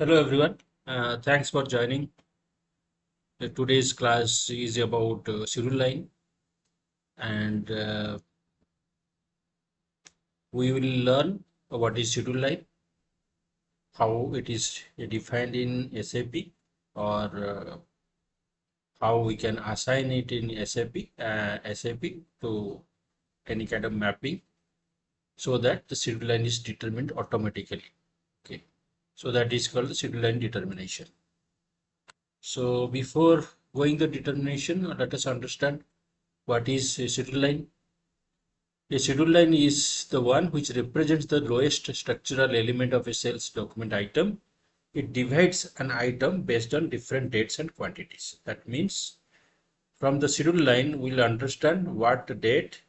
Hello everyone. Thanks for joining. Today's class is about schedule line, and we will learn what is schedule line, how it is defined in SAP, or how we can assign it in SAP to any kind of mapping, so that the schedule line is determined automatically. Okay, so that is called the schedule line determination. So before going the determination, let us understand what is a schedule line. A schedule line is the one which represents the lowest structural element of a sales document item. It divides an item based on different dates and quantities. That means from the schedule line, we'll understand what date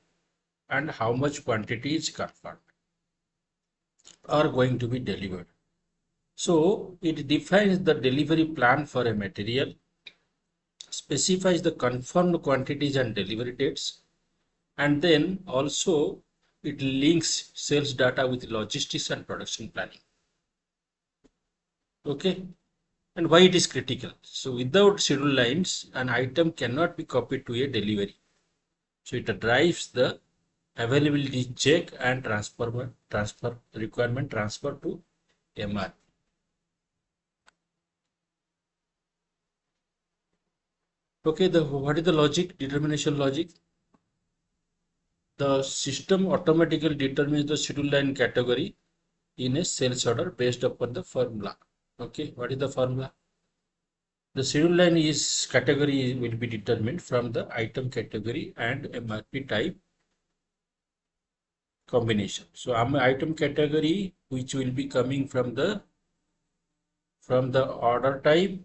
and how much quantity is confirmed or going to be delivered. So it defines the delivery plan for a material, specifies the confirmed quantities and delivery dates, and then also it links sales data with logistics and production planning. Okay, and why it is critical? So without schedule lines, an item cannot be copied to a delivery. So it drives the availability check and transfer requirement transfer to MR. Okay, what is the logic? Determination logic. The system automatically determines the schedule line category in a sales order based upon the formula. Okay, what is the formula? The schedule line is category will be determined from the item category and MRP type combination. So item category which will be coming from the order type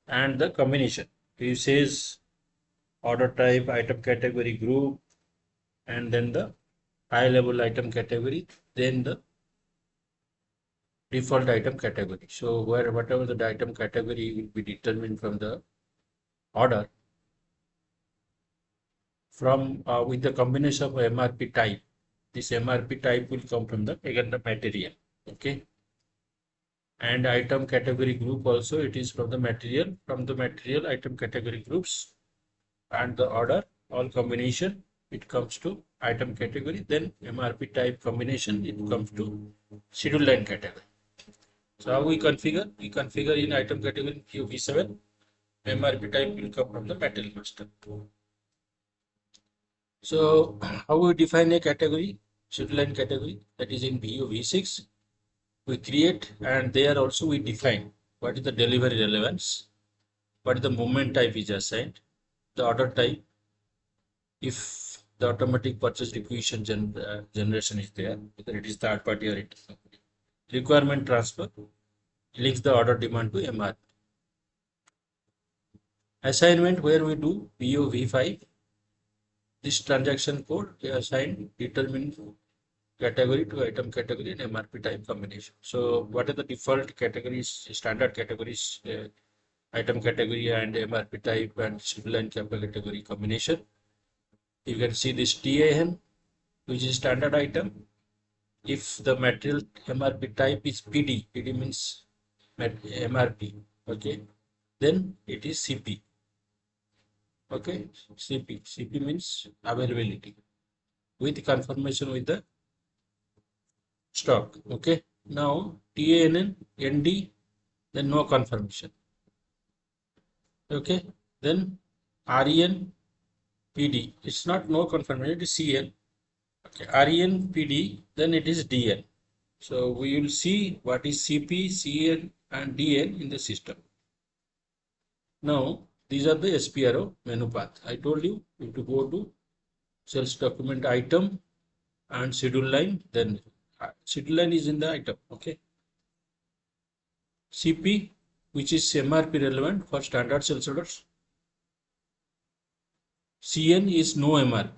and the combination. It says order type, item category, group, and then the high level item category, then the default item category. So whatever the item category will be determined from the order from with the combination of MRP type. This MRP type will come from the material. Okay, and item category group also, it is from the material item category groups, and the order all combination it comes to item category, then MRP type combination it comes to schedule line category. So how we configure? We configure in item category V7, MRP type will come from the material master. So how we define a category, schedule line category, that is in BU V6. We create, and there also we define what is the delivery relevance, what is the movement type is assigned, the order type, if the automatic purchase requisition generation is there, whether it is third party or it is company. Requirement transfer links the order demand to MR. Assignment, where we do BO V5, this transaction code we assign determine category to item category and MRP type combination. So what are the default categories, standard categories, item category and MRP type and schedule line category combination? You can see this TAN, which is standard item. If the material MRP type is PD, PD means MRP, okay, then it is CP. Okay, CP means availability with confirmation with the stock. Okay, now TANN, ND, then no confirmation. Okay, then REN, PD, it's not no confirmation, it is CN. Okay, REN, PD, then it is DN. So we will see what is CP, CN and DN in the system. Now these are the SPRO menu path. I told you to go to sales document item and schedule line, then schedule line is in the item. Okay, CP, which is MRP relevant for standard sales orders. CN is no MRP.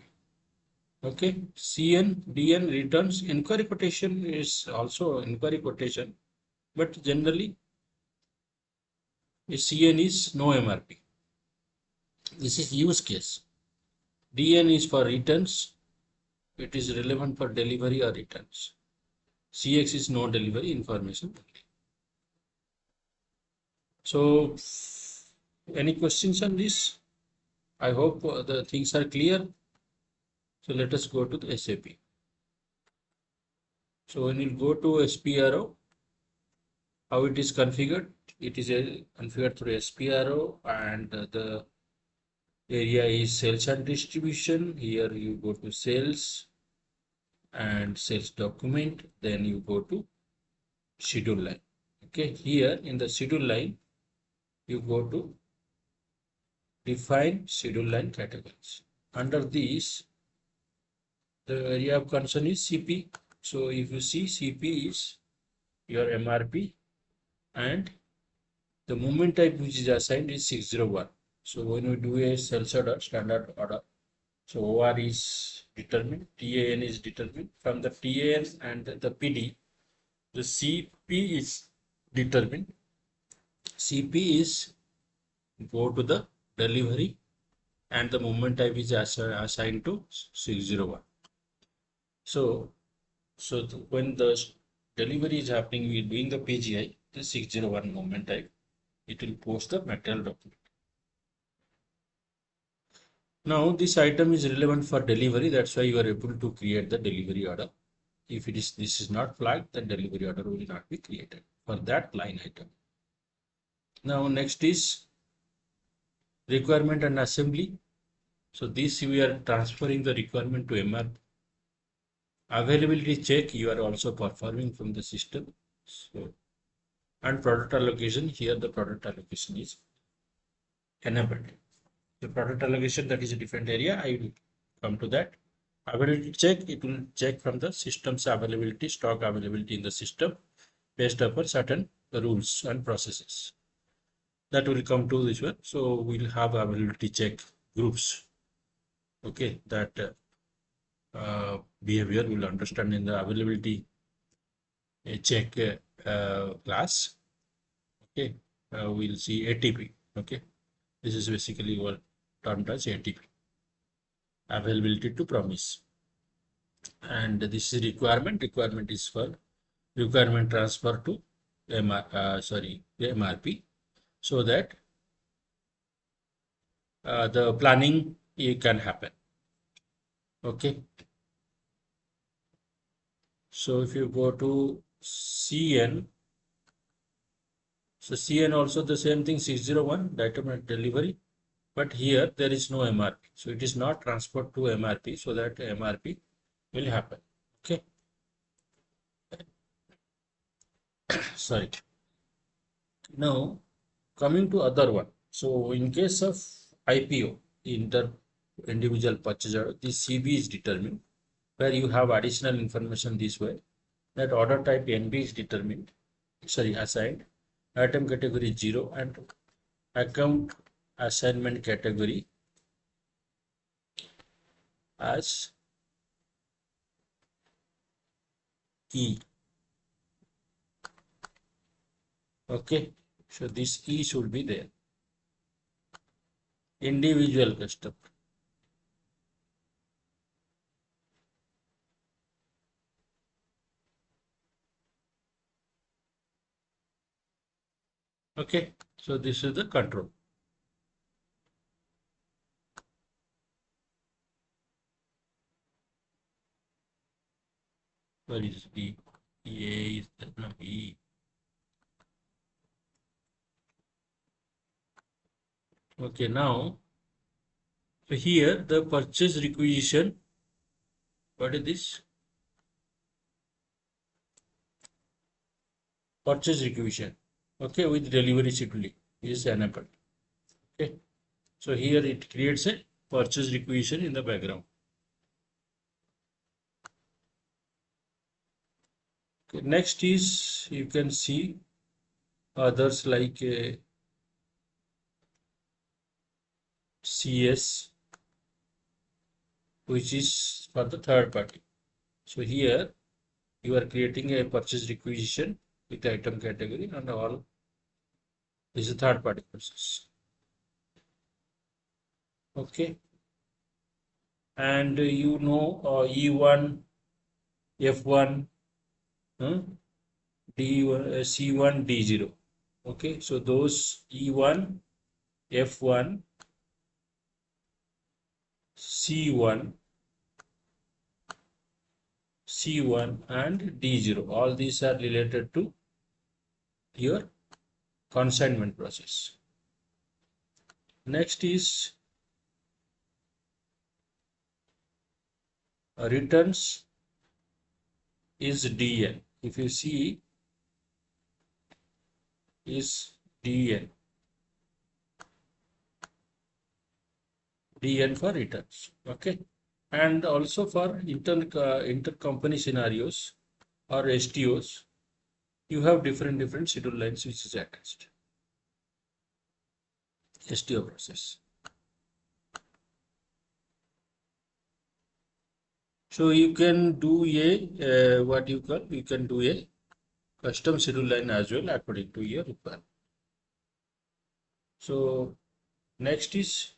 Okay, CN, DN returns. Inquiry quotation is also inquiry quotation, but generally CN is no MRP. This is use case. DN is for returns. It is relevant for delivery or returns. CX is no delivery information. So any questions on this? I hope the things are clear. So let us go to the SAP. So when you go to SPRO, how it is configured? It is configured through SPRO, and the area is sales and distribution. Here you go to sales and sales document, then you go to schedule line. Okay, here in the schedule line, you go to define schedule line categories. Under these, the area of concern is CP. So if you see, CP is your MRP, and the movement type which is assigned is 601. So when we do a sales order, standard order, so OR is determined, TAN is determined. From the TAN and the PD, the CP is determined. CP is go to the delivery, and the movement type is assigned to 601. So when the delivery is happening, we are doing the PGI, the 601 movement type, it will post the material document. Now this item is relevant for delivery. That's why you are able to create the delivery order. If this is not flagged, then delivery order will not be created for that line item. Now next is requirement and assembly. So this we are transferring the requirement to MR. Availability check you are also performing from the system. So, and product allocation, here the product allocation is enabled. The product allocation, that is a different area. I will come to that. Availability check, it will check from the system's availability, stock availability in the system based upon certain rules and processes. That will come to this one. So we'll have availability check groups. Okay, that behavior will understand in the availability check class. Okay, we'll see ATP. Okay, this is basically what termed as ATP, availability to promise. And this is requirement. Requirement is for requirement transfer to MRP, so that the planning can happen. Okay. So if you go to CN, so CN also the same thing, 601 item delivery, but here there is no MRP. So it is not transferred to MRP, so that MRP will happen. Okay. Sorry. Now coming to other one. So in case of IPO, individual purchase order, the CB is determined, where you have additional information this way, that order type NB is determined, assigned, item category 0, and account assignment category as E. Okay, so this E should be there. Individual customer. Okay, so this is the control. Where is B? A is no B. Okay, now, so here the purchase requisition, what is this? Purchase requisition. Okay, with delivery scheduling is enabled. Okay, so here it creates a purchase requisition in the background. Okay, next is you can see others like CS, which is for the third party. So here you are creating a purchase requisition with the item category and all. This is a third party process. Okay, and you know E1, F1, uh, C1 D0. Okay, so those E1, F1, C1, C1 and D0, all these are related to your consignment process. Next is returns is DN. If you see is DN, DN for returns. Okay, and also for intercompany scenarios or STOs, you have different schedule lines which is attached. STO process. So you can do a what you call, you can do a custom schedule line as well according to your requirement. So next is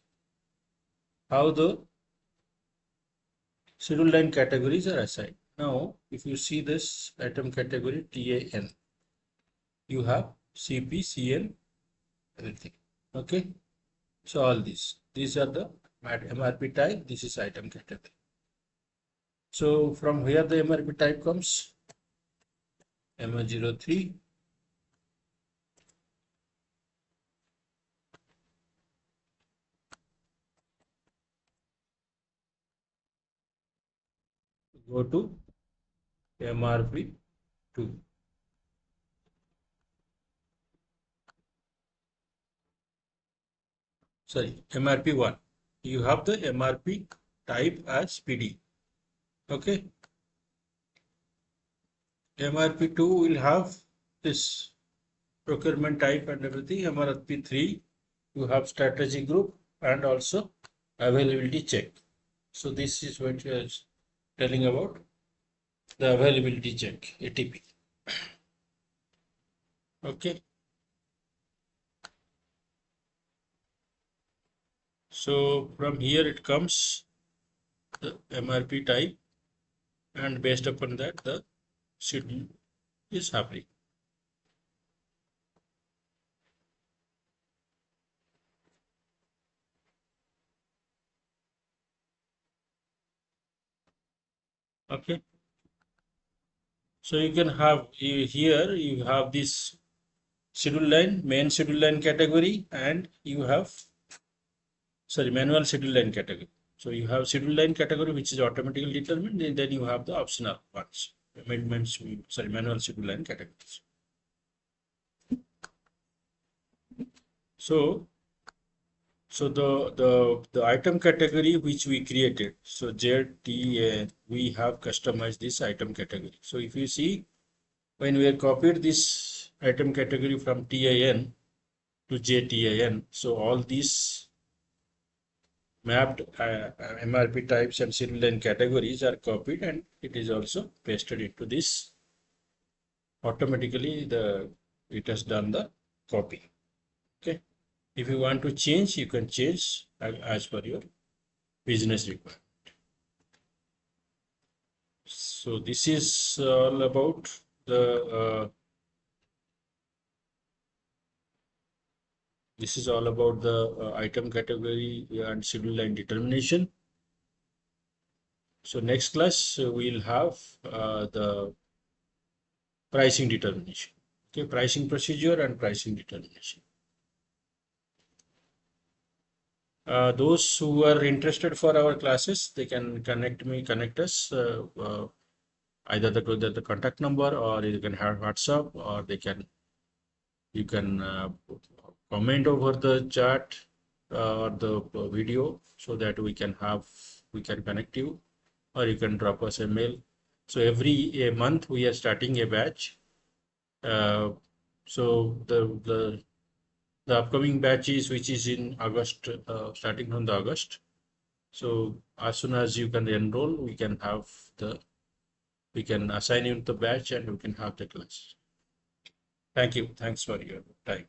how the schedule line categories are assigned. Now, if you see this item category TAN, you have CP, CN, everything. Okay. So all these are the MRP type. This is item category. So from where the MRP type comes, MR03, go to MRP2. Sorry, MRP1. You have the MRP type as PD. Okay. MRP2 will have this procurement type and everything. MRP3, you have strategy group and also availability check. So this is what you are telling about the availability check, ATP. Okay. So from here it comes the MRP type, and based upon that the schedule is happening. Okay. So you can have here you have this schedule line, main schedule line category, and you have, sorry, manual schedule line category. So you have schedule line category which is automatically determined, and then you have the optional ones, amendments, sorry, manual schedule line categories. So the item category which we created, so ZTA, we have customized this item category. So if you see, when we have copied this item category from TAN to JTAN, so all these mapped MRP types and schedule line categories are copied, and it is also pasted into this. Automatically it has done the copy. Okay. If you want to change, you can change as per your business requirement. So this is all about the item category and schedule line determination. So next class we'll have the pricing determination. Okay, pricing procedure and pricing determination. Those who are interested for our classes, they can connect us either the contact number, or you can have WhatsApp, or you can comment over the chat or the video, so that we can connect you, or you can drop us a mail. So every a month we are starting a batch. So the upcoming batch is which is in August, starting from the August. So as soon as you can enroll, we can assign you the batch, and we can have the class. Thank you. Thanks for your time.